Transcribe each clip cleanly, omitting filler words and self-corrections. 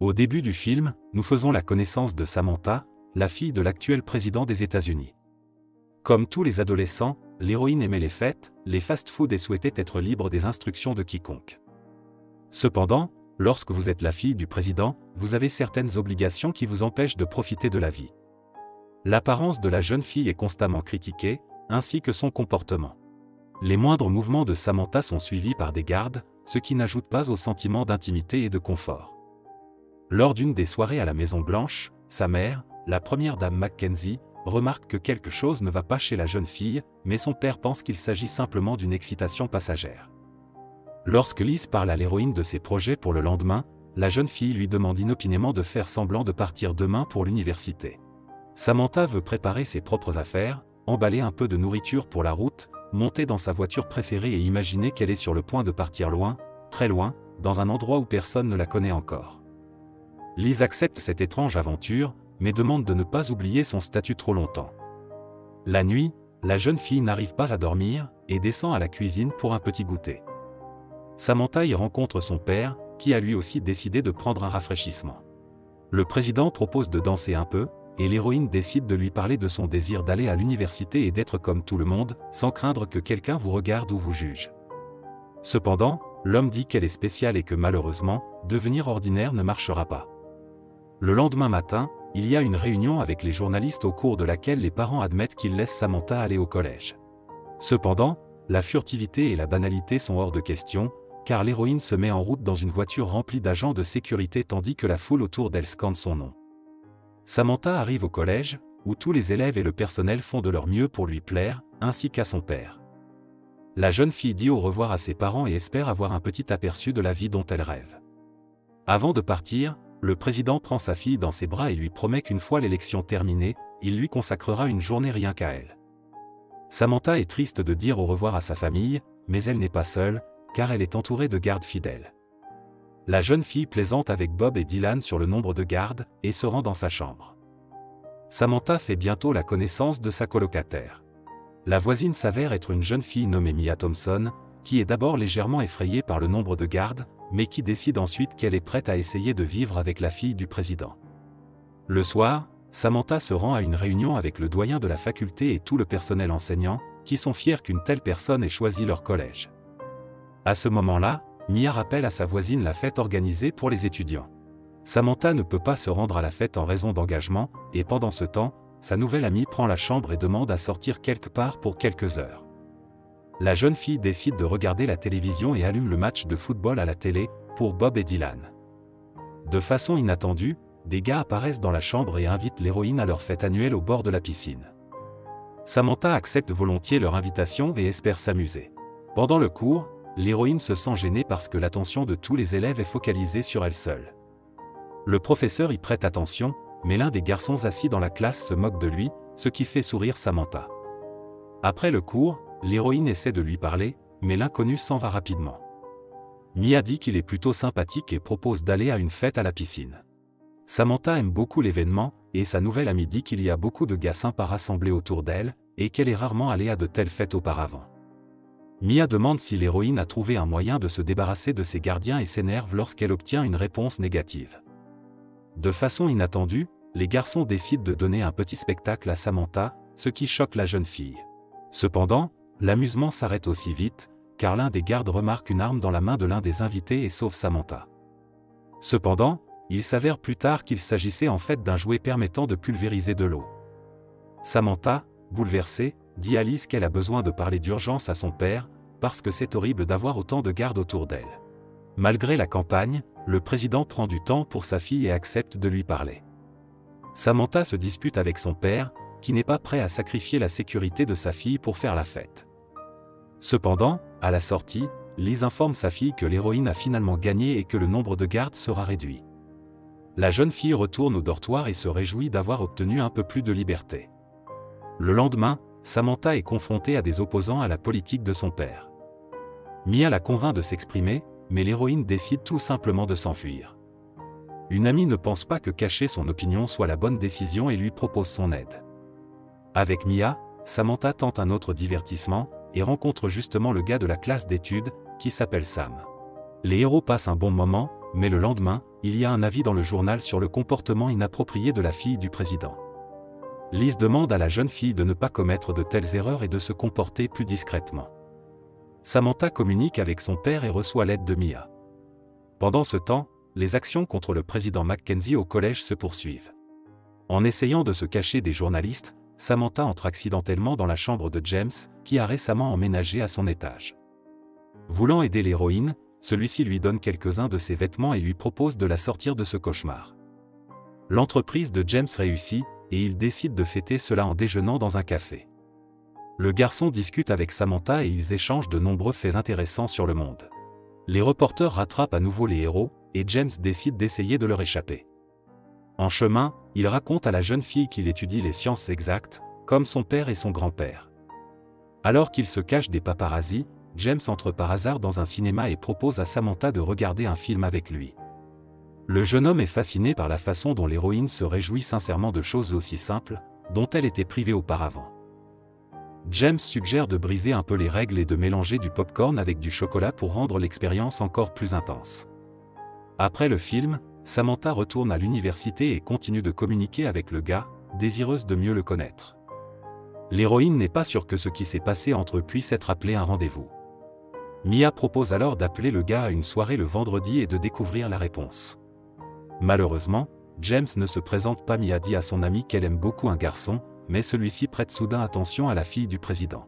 Au début du film, nous faisons la connaissance de Samantha, la fille de l'actuel président des États-Unis. Comme tous les adolescents, l'héroïne aimait les fêtes, les fast-foods et souhaitait être libre des instructions de quiconque. Cependant, lorsque vous êtes la fille du président, vous avez certaines obligations qui vous empêchent de profiter de la vie. L'apparence de la jeune fille est constamment critiquée, ainsi que son comportement. Les moindres mouvements de Samantha sont suivis par des gardes, ce qui n'ajoute pas au sentiment d'intimité et de confort. Lors d'une des soirées à la Maison-Blanche, sa mère, la première dame Mackenzie, remarque que quelque chose ne va pas chez la jeune fille, mais son père pense qu'il s'agit simplement d'une excitation passagère. Lorsque Liz parle à l'héroïne de ses projets pour le lendemain, la jeune fille lui demande inopinément de faire semblant de partir demain pour l'université. Samantha veut préparer ses propres affaires, emballer un peu de nourriture pour la route, monter dans sa voiture préférée et imaginer qu'elle est sur le point de partir loin, très loin, dans un endroit où personne ne la connaît encore. Liz accepte cette étrange aventure, mais demande de ne pas oublier son statut trop longtemps. La nuit, la jeune fille n'arrive pas à dormir, et descend à la cuisine pour un petit goûter. Samantha y rencontre son père, qui a lui aussi décidé de prendre un rafraîchissement. Le président propose de danser un peu, et l'héroïne décide de lui parler de son désir d'aller à l'université et d'être comme tout le monde, sans craindre que quelqu'un vous regarde ou vous juge. Cependant, l'homme dit qu'elle est spéciale et que malheureusement, devenir ordinaire ne marchera pas. Le lendemain matin, il y a une réunion avec les journalistes au cours de laquelle les parents admettent qu'ils laissent Samantha aller au collège. Cependant, la furtivité et la banalité sont hors de question, car l'héroïne se met en route dans une voiture remplie d'agents de sécurité tandis que la foule autour d'elle scande son nom. Samantha arrive au collège, où tous les élèves et le personnel font de leur mieux pour lui plaire, ainsi qu'à son père. La jeune fille dit au revoir à ses parents et espère avoir un petit aperçu de la vie dont elle rêve. Avant de partir, le président prend sa fille dans ses bras et lui promet qu'une fois l'élection terminée, il lui consacrera une journée rien qu'à elle. Samantha est triste de dire au revoir à sa famille, mais elle n'est pas seule, car elle est entourée de gardes fidèles. La jeune fille plaisante avec Bob et Dylan sur le nombre de gardes, et se rend dans sa chambre. Samantha fait bientôt la connaissance de sa colocataire. La voisine s'avère être une jeune fille nommée Mia Thompson, qui est d'abord légèrement effrayée par le nombre de gardes, mais qui décide ensuite qu'elle est prête à essayer de vivre avec la fille du président. Le soir, Samantha se rend à une réunion avec le doyen de la faculté et tout le personnel enseignant, qui sont fiers qu'une telle personne ait choisi leur collège. À ce moment-là, Mia rappelle à sa voisine la fête organisée pour les étudiants. Samantha ne peut pas se rendre à la fête en raison d'engagement, et pendant ce temps, sa nouvelle amie prend la chambre et demande à sortir quelque part pour quelques heures. La jeune fille décide de regarder la télévision et allume le match de football à la télé, pour Bob et Dylan. De façon inattendue, des gars apparaissent dans la chambre et invitent l'héroïne à leur fête annuelle au bord de la piscine. Samantha accepte volontiers leur invitation et espère s'amuser. Pendant le cours, l'héroïne se sent gênée parce que l'attention de tous les élèves est focalisée sur elle seule. Le professeur y prête attention, mais l'un des garçons assis dans la classe se moque de lui, ce qui fait sourire Samantha. Après le cours, l'héroïne essaie de lui parler, mais l'inconnu s'en va rapidement. Mia dit qu'il est plutôt sympathique et propose d'aller à une fête à la piscine. Samantha aime beaucoup l'événement, et sa nouvelle amie dit qu'il y a beaucoup de gars sympas rassemblés autour d'elle, et qu'elle est rarement allée à de telles fêtes auparavant. Mia demande si l'héroïne a trouvé un moyen de se débarrasser de ses gardiens et s'énerve lorsqu'elle obtient une réponse négative. De façon inattendue, les garçons décident de donner un petit spectacle à Samantha, ce qui choque la jeune fille. Cependant, l'amusement s'arrête aussi vite, car l'un des gardes remarque une arme dans la main de l'un des invités et sauve Samantha. Cependant, il s'avère plus tard qu'il s'agissait en fait d'un jouet permettant de pulvériser de l'eau. Samantha, bouleversée, dit à Liz qu'elle a besoin de parler d'urgence à son père, parce que c'est horrible d'avoir autant de gardes autour d'elle. Malgré la campagne, le président prend du temps pour sa fille et accepte de lui parler. Samantha se dispute avec son père, qui n'est pas prêt à sacrifier la sécurité de sa fille pour faire la fête. Cependant, à la sortie, Liz informe sa fille que l'héroïne a finalement gagné et que le nombre de gardes sera réduit. La jeune fille retourne au dortoir et se réjouit d'avoir obtenu un peu plus de liberté. Le lendemain, Samantha est confrontée à des opposants à la politique de son père. Mia la convainc de s'exprimer, mais l'héroïne décide tout simplement de s'enfuir. Une amie ne pense pas que cacher son opinion soit la bonne décision et lui propose son aide. Avec Mia, Samantha tente un autre divertissement, et rencontre justement le gars de la classe d'études, qui s'appelle Sam. Les héros passent un bon moment, mais le lendemain, il y a un avis dans le journal sur le comportement inapproprié de la fille du président. Liz demande à la jeune fille de ne pas commettre de telles erreurs et de se comporter plus discrètement. Samantha communique avec son père et reçoit l'aide de Mia. Pendant ce temps, les actions contre le président Mackenzie au collège se poursuivent. En essayant de se cacher des journalistes, Samantha entre accidentellement dans la chambre de James, qui a récemment emménagé à son étage. Voulant aider l'héroïne, celui-ci lui donne quelques-uns de ses vêtements et lui propose de la sortir de ce cauchemar. L'entreprise de James réussit, et il décide de fêter cela en déjeunant dans un café. Le garçon discute avec Samantha et ils échangent de nombreux faits intéressants sur le monde. Les reporters rattrapent à nouveau les héros, et James décide d'essayer de leur échapper. En chemin, il raconte à la jeune fille qu'il étudie les sciences exactes, comme son père et son grand-père. Alors qu'il se cache des paparazzis, James entre par hasard dans un cinéma et propose à Samantha de regarder un film avec lui. Le jeune homme est fasciné par la façon dont l'héroïne se réjouit sincèrement de choses aussi simples, dont elle était privée auparavant. James suggère de briser un peu les règles et de mélanger du popcorn avec du chocolat pour rendre l'expérience encore plus intense. Après le film, Samantha retourne à l'université et continue de communiquer avec le gars, désireuse de mieux le connaître. L'héroïne n'est pas sûre que ce qui s'est passé entre eux puisse être appelé un rendez-vous. Mia propose alors d'appeler le gars à une soirée le vendredi et de découvrir la réponse. Malheureusement, James ne se présente pas. Mia dit à son ami qu'elle aime beaucoup un garçon, mais celui-ci prête soudain attention à la fille du président.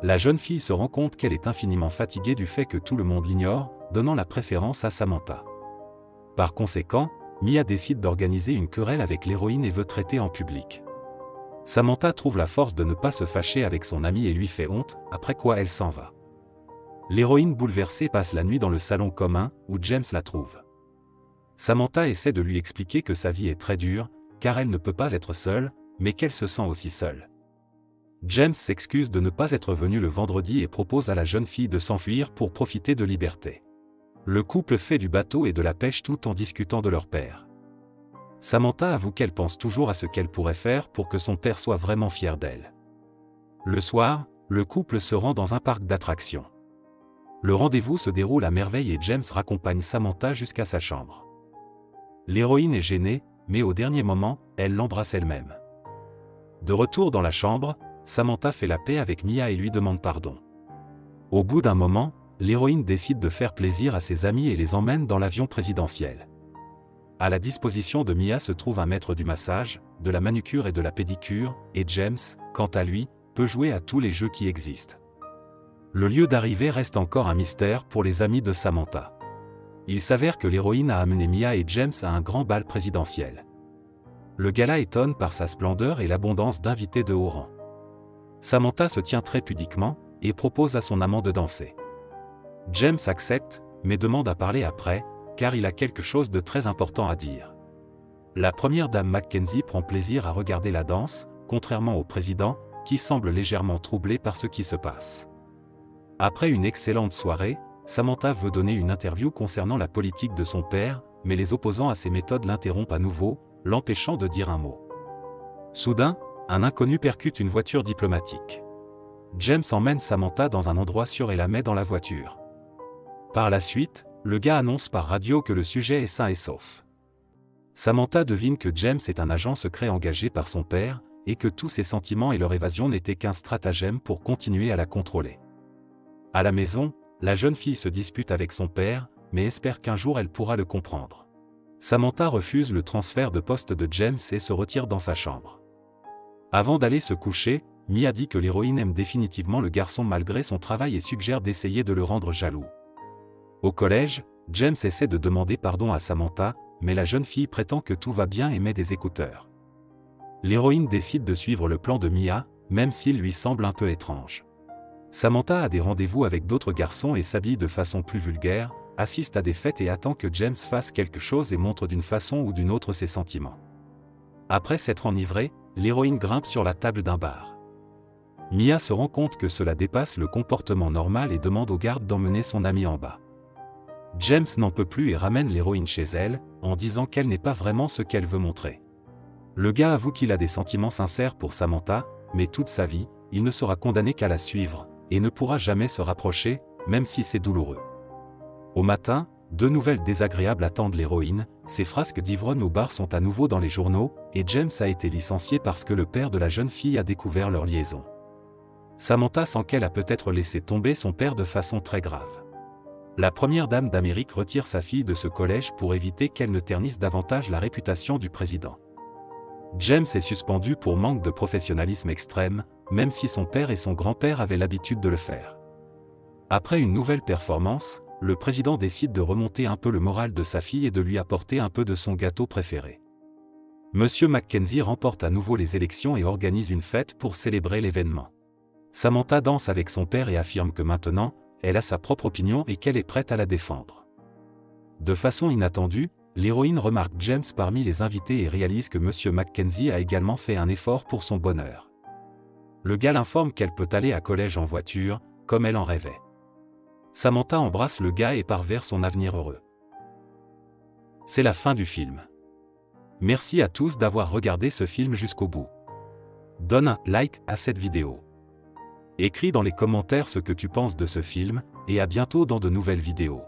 La jeune fille se rend compte qu'elle est infiniment fatiguée du fait que tout le monde l'ignore, donnant la préférence à Samantha. Par conséquent, Mia décide d'organiser une querelle avec l'héroïne et veut traiter en public. Samantha trouve la force de ne pas se fâcher avec son amie et lui fait honte, après quoi elle s'en va. L'héroïne bouleversée passe la nuit dans le salon commun, où James la trouve. Samantha essaie de lui expliquer que sa vie est très dure, car elle ne peut pas être seule, mais qu'elle se sent aussi seule. James s'excuse de ne pas être venu le vendredi et propose à la jeune fille de s'enfuir pour profiter de liberté. Le couple fait du bateau et de la pêche tout en discutant de leur père. Samantha avoue qu'elle pense toujours à ce qu'elle pourrait faire pour que son père soit vraiment fier d'elle. Le soir, le couple se rend dans un parc d'attractions. Le rendez-vous se déroule à merveille et James raccompagne Samantha jusqu'à sa chambre. L'héroïne est gênée, mais au dernier moment, elle l'embrasse elle-même. De retour dans la chambre, Samantha fait la paix avec Mia et lui demande pardon. Au bout d'un moment, l'héroïne décide de faire plaisir à ses amis et les emmène dans l'avion présidentiel. À la disposition de Mia se trouve un maître du massage, de la manucure et de la pédicure, et James, quant à lui, peut jouer à tous les jeux qui existent. Le lieu d'arrivée reste encore un mystère pour les amis de Samantha. Il s'avère que l'héroïne a amené Mia et James à un grand bal présidentiel. Le gala étonne par sa splendeur et l'abondance d'invités de haut rang. Samantha se tient très pudiquement, et propose à son amant de danser. James accepte, mais demande à parler après, car il a quelque chose de très important à dire. La première dame Mackenzie prend plaisir à regarder la danse, contrairement au président, qui semble légèrement troublé par ce qui se passe. Après une excellente soirée, Samantha veut donner une interview concernant la politique de son père, mais les opposants à ses méthodes l'interrompent à nouveau, l'empêchant de dire un mot. Soudain, un inconnu percute une voiture diplomatique. James emmène Samantha dans un endroit sûr et la met dans la voiture. Par la suite, le gars annonce par radio que le sujet est sain et sauf. Samantha devine que James est un agent secret engagé par son père, et que tous ses sentiments et leur évasion n'étaient qu'un stratagème pour continuer à la contrôler. À la maison, la jeune fille se dispute avec son père, mais espère qu'un jour elle pourra le comprendre. Samantha refuse le transfert de poste de James et se retire dans sa chambre. Avant d'aller se coucher, Mia dit que l'héroïne aime définitivement le garçon malgré son travail et suggère d'essayer de le rendre jaloux. Au collège, James essaie de demander pardon à Samantha, mais la jeune fille prétend que tout va bien et met des écouteurs. L'héroïne décide de suivre le plan de Mia, même s'il lui semble un peu étrange. Samantha a des rendez-vous avec d'autres garçons et s'habille de façon plus vulgaire, assiste à des fêtes et attend que James fasse quelque chose et montre d'une façon ou d'une autre ses sentiments. Après s'être enivrée, l'héroïne grimpe sur la table d'un bar. Mia se rend compte que cela dépasse le comportement normal et demande au garde d'emmener son ami en bas. James n'en peut plus et ramène l'héroïne chez elle, en disant qu'elle n'est pas vraiment ce qu'elle veut montrer. Le gars avoue qu'il a des sentiments sincères pour Samantha, mais toute sa vie, il ne sera condamné qu'à la suivre, et ne pourra jamais se rapprocher, même si c'est douloureux. Au matin, deux nouvelles désagréables attendent l'héroïne, ses frasques d'ivrogne au bar sont à nouveau dans les journaux, et James a été licencié parce que le père de la jeune fille a découvert leur liaison. Samantha sent qu'elle a peut-être laissé tomber son père de façon très grave. La première dame d'Amérique retire sa fille de ce collège pour éviter qu'elle ne ternisse davantage la réputation du président. James est suspendu pour manque de professionnalisme extrême, même si son père et son grand-père avaient l'habitude de le faire. Après une nouvelle performance, le président décide de remonter un peu le moral de sa fille et de lui apporter un peu de son gâteau préféré. Monsieur Mackenzie remporte à nouveau les élections et organise une fête pour célébrer l'événement. Samantha danse avec son père et affirme que maintenant, elle a sa propre opinion et qu'elle est prête à la défendre. De façon inattendue, l'héroïne remarque James parmi les invités et réalise que Monsieur Mackenzie a également fait un effort pour son bonheur. Le gars l'informe qu'elle peut aller à collège en voiture, comme elle en rêvait. Samantha embrasse le gars et part vers son avenir heureux. C'est la fin du film. Merci à tous d'avoir regardé ce film jusqu'au bout. Donne un like à cette vidéo. Écris dans les commentaires ce que tu penses de ce film, et à bientôt dans de nouvelles vidéos.